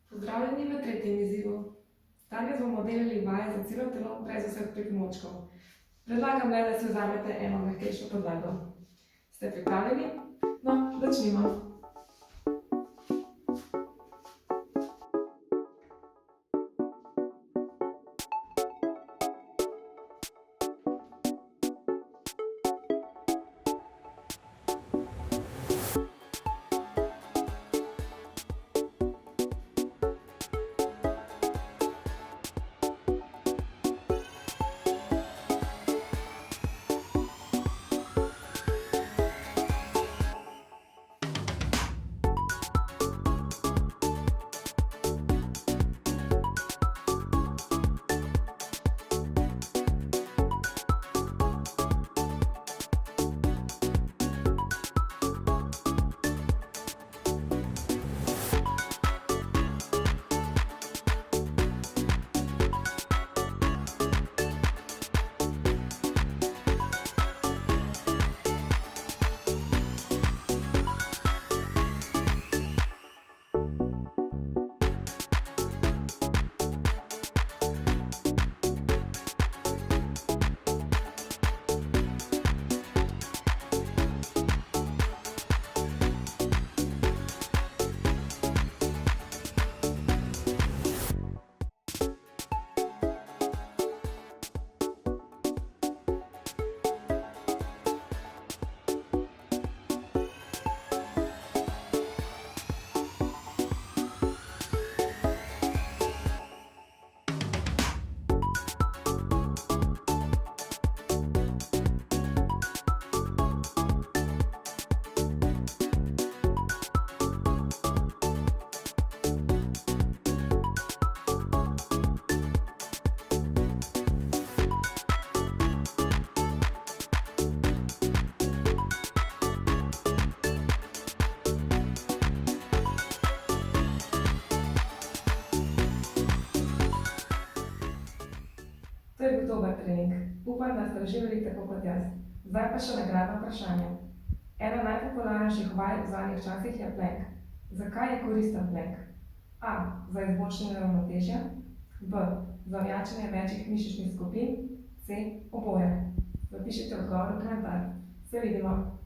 Pozdravljeni v tretjem izzivu. Danes bomo delali vaje za celo telo brez vseh pripomočkov. Predlagam le, da si vzamete eno mehkejšo podlago. Ste pripravljeni? No, začnimo. To je bil dober trening. Upam, da ste uživali tako kot jaz. Zdaj pa še nagradno vprašanje. Ena najpopularnejših vaj v zadnjih časih je plank. Zakaj je koristen plank? A. Za izboljšanje ravnotežja. B. Za ojačanje večjih mišičnih skupin. C. Oboje. Napišite odgovor v komentar. Se vidimo!